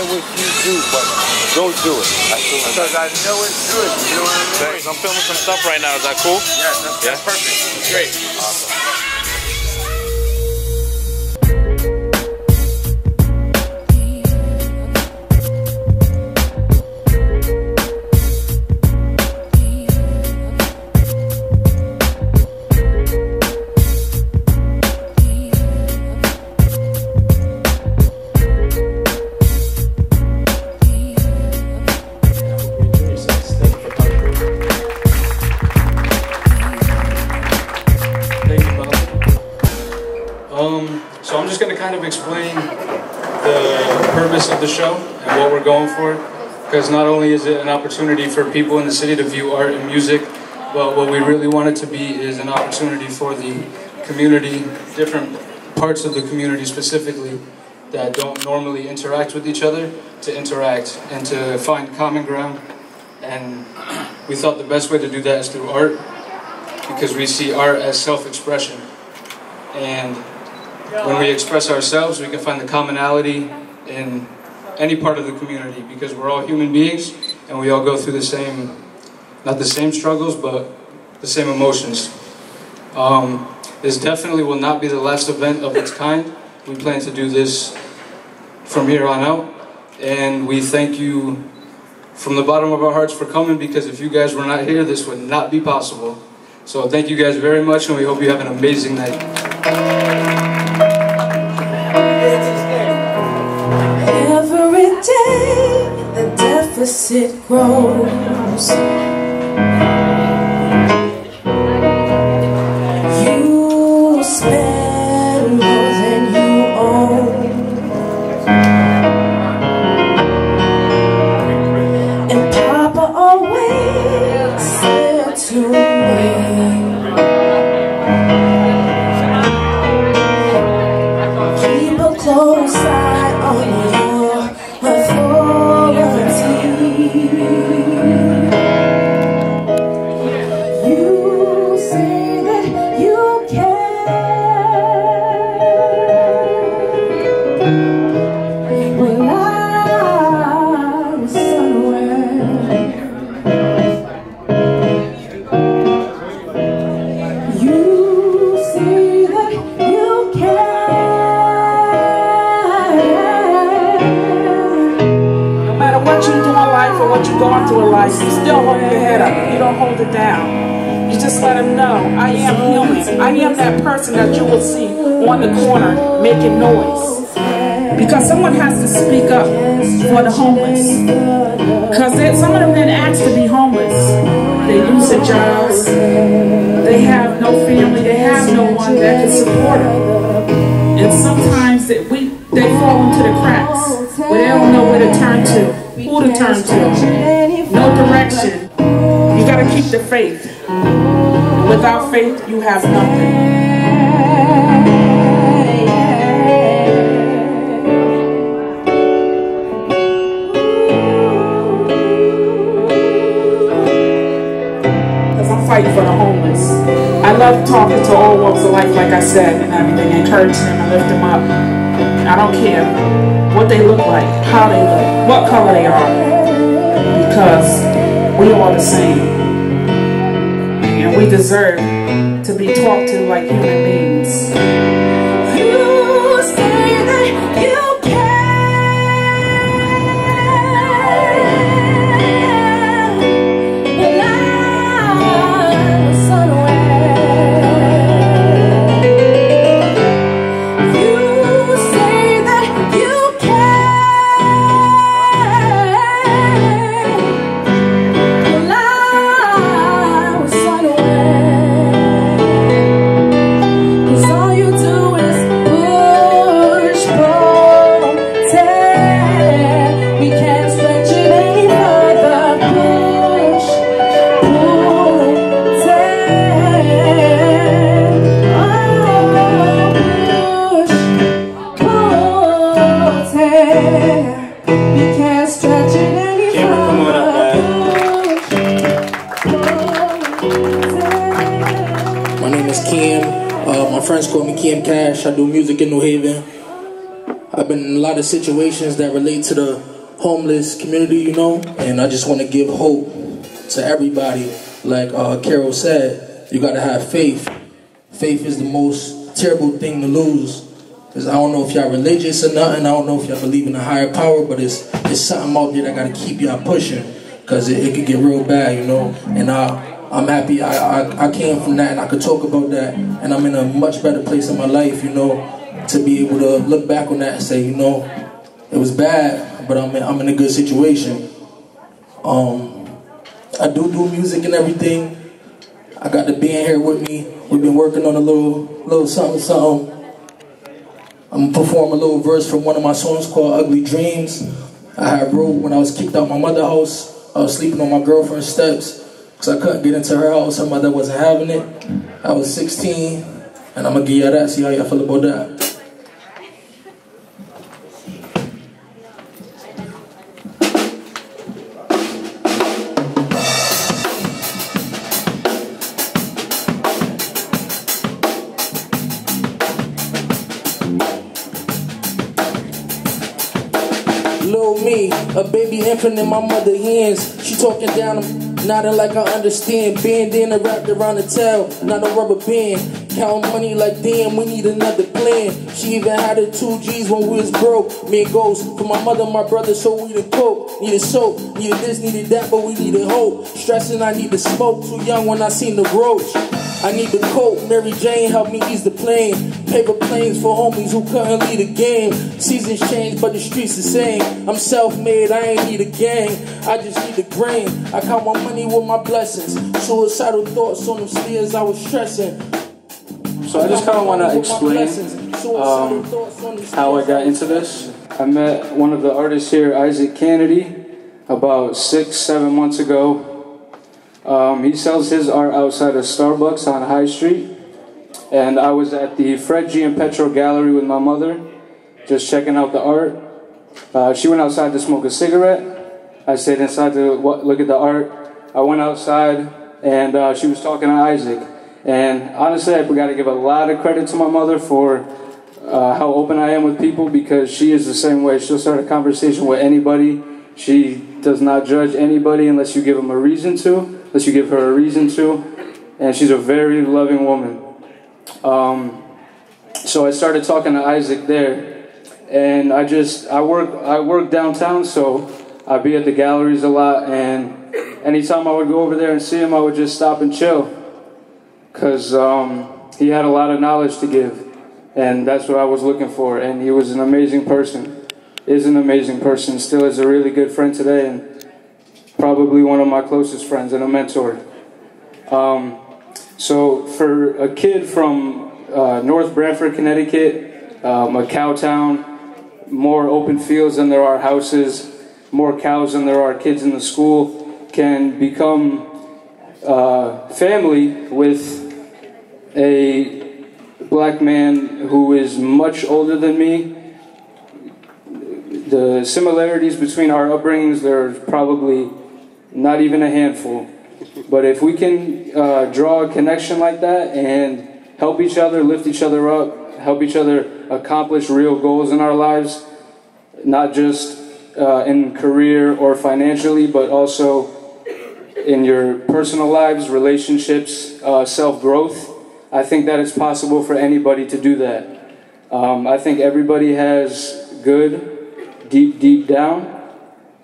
care what you do, but go do it. Because I know it's good. You know what I mean? Thanks. I'm filming some stuff right now. Is that cool? Yes, that's perfect. Great. Awesome. So I'm just going to kind of explain the purpose of the show and what we're going for, because not only is it an opportunity for people in the city to view art and music, but what we really want it to be is an opportunity for the community, different parts of the community specifically, that don't normally interact with each other, to interact and to find common ground. And we thought the best way to do that is through art, because we see art as self-expression. And when we express ourselves, we can find the commonality in any part of the community, because we're all human beings and we all go through the same, not the same struggles, but the same emotions. This definitely will not be the last event of its kind. We plan to do this from here on out, and we thank you from the bottom of our hearts for coming, because if you guys were not here, this would not be possible. So thank you guys very much, and we hope you have an amazing night. Every day the deficit grows. You spend more than you own, and Papa always said to me, keep a close eye on your authority. You say that you care. When I was unaware, you say that you care. What you do in life or what you're going through in life, you still hold your head up. You don't hold it down. You just let them know, I am human. I am that person that you will see on the corner making noise. Because someone has to speak up for the homeless. Because some of them didn't ask to be homeless. They lose their jobs. They have no family. They have no one that can support them. And sometimes they fall into the cracks where they don't know where to turn to, who to turn to, no direction. You got to keep the faith. Without faith, you have nothing. Because I'm fighting for the homeless. I love talking to all walks of life, like I said, and everything, encouraging them and lift them up. I don't care what they look like, how they look, what color they are, because we are the same. And we deserve to be talked to like human beings. You say that you care. But I was unaware. You say that you care. But I was unaware. 'Cause all you do is push, pull, tear. We can't stretch it any further. Push, pull, tear. Oh, push, pull, tear. We can't stretch it any further. Push, pull, tear. My name is Kim. My friends call me Kim Cash. I do music in New Haven. I've been in a lot of situations that relate to the homeless community, you know, and I just want to give hope to everybody. Like Carol said, you got to have faith. Faith is the most terrible thing to lose. Because I don't know if y'all religious or nothing, I don't know if y'all believe in a higher power, but it's something out there that got to keep y'all pushing. Because it could get real bad, you know. And I'm happy I came from that and I could talk about that. And I'm in a much better place in my life, you know, to be able to look back on that and say, you know, it was bad, but I'm in a good situation. I do music and everything. I got the band here with me. We've been working on a little something. I'm gonna perform a little verse from one of my songs called Ugly Dreams. I had wrote when I was kicked out my mother's house. I was sleeping on my girlfriend's steps because I couldn't get into her house. Her mother wasn't having it. I was 16, and I'm gonna give y'all that, see how y'all feel about that. Little me, a baby infant in my mother's hands. She talking down, nodding like I understand. Bandana wrapped around the tail, not a rubber band. Counting money like damn, we need another plan. She even had her 2 G's when we was broke. Me and Ghost, for my mother, my brother, so we the coke. Needed soap, needed this, needed that, but we needed hope. Stressing, I need to smoke, too young when I seen the roach. I need the coat, Mary Jane helped me ease the plane. Paper planes for homies who couldn't lead a game. Seasons change, but the streets the same. I'm self-made, I ain't need a gang. I just need the grain. I count my money with my blessings. Suicidal thoughts on them stairs I was stressing. So I just kind of want to explain how I got into this. I met one of the artists here, Isaac Kennedy, about 6-7 months ago. He sells his art outside of Starbucks on High Street. And I was at the Fred G. and Petro Gallery with my mother, just checking out the art. She went outside to smoke a cigarette. I stayed inside to look at the art. I went outside, and she was talking to Isaac. And honestly, I got to give a lot of credit to my mother for how open I am with people, because she is the same way. She'll start a conversation with anybody. She does not judge anybody unless you give them a reason to, unless you give her a reason to. And she's a very loving woman. So I started talking to Isaac there, and I work downtown, so I'd be at the galleries a lot, and anytime I would go over there and see him, I would just stop and chill, because he had a lot of knowledge to give, and that's what I was looking for. And he was an amazing person, is an amazing person, still is a really good friend today, and probably one of my closest friends and a mentor. So for a kid from North Branford, Connecticut, a cow town, more open fields than there are houses, more cows than there are kids in the school, can become family with a black man who is much older than me. The similarities between our upbringings, there's probably not even a handful. But if we can draw a connection like that and help each other, lift each other up, help each other accomplish real goals in our lives, not just in career or financially, but also in your personal lives, relationships, self-growth, I think that it's possible for anybody to do that. I think everybody has good, deep down.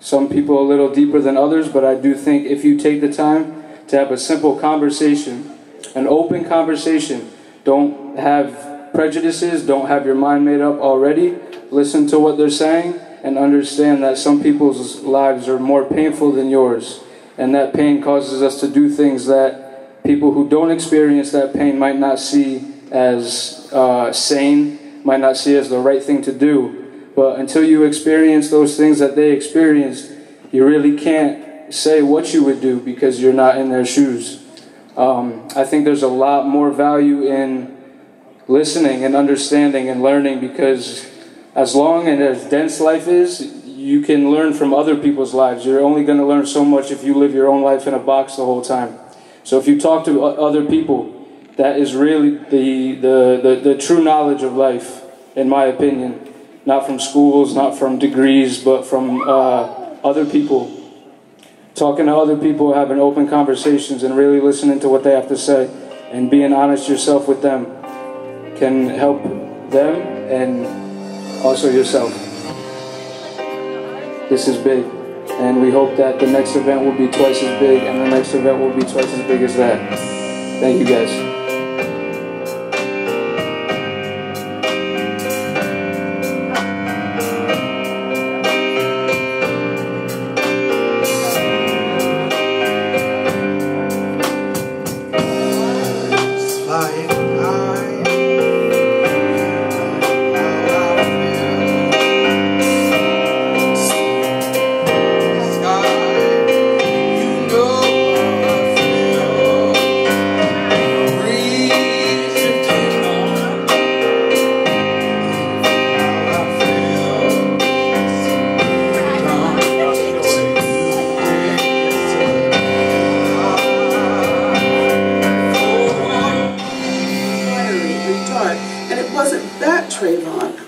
Some people a little deeper than others, but I do think if you take the time to have a simple conversation, an open conversation, don't have prejudices, don't have your mind made up already, listen to what they're saying, and understand that some people's lives are more painful than yours, and that pain causes us to do things that people who don't experience that pain might not see as sane, might not see as the right thing to do. But until you experience those things that they experienced, you really can't say what you would do because you're not in their shoes. I think there's a lot more value in listening and understanding and learning, because as long and as dense life is, you can learn from other people's lives. You're only going to learn so much if you live your own life in a box the whole time. So if you talk to other people, that is really the true knowledge of life, in my opinion. not from schools, not from degrees, but from other people. Talking to other people, having open conversations, and really listening to what they have to say, and being honest yourself with them can help them and also yourself. This is big, and we hope that the next event will be twice as big, and the next event will be twice as big as that. Thank you guys.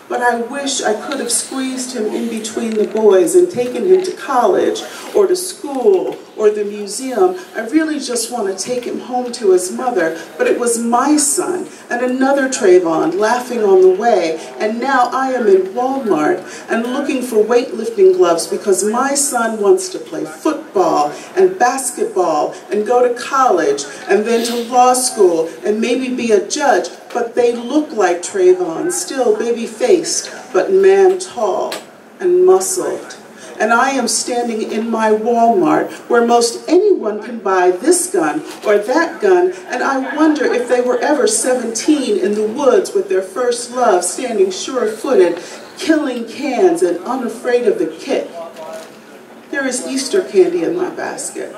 But I wish I could have squeezed him in between the boys and taken him to college or to school or the museum. I really just want to take him home to his mother, but it was my son and another Trayvon laughing on the way, and now I am in Walmart and looking for weightlifting gloves because my son wants to play football and basketball and go to college and then to law school and maybe be a judge. But they look like Trayvon, still baby-faced, but man tall and muscled. And I am standing in my Walmart where most anyone can buy this gun or that gun, and I wonder if they were ever 17 in the woods with their first love, standing sure-footed, killing cans and unafraid of the kick. There is Easter candy in my basket.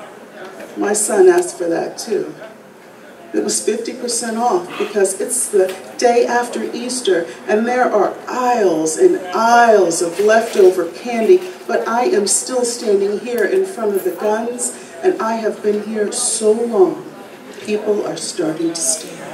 My son asked for that too. It was 50% off because it's the day after Easter and there are aisles and aisles of leftover candy, but I am still standing here in front of the guns, and I have been here so long, people are starting to stare.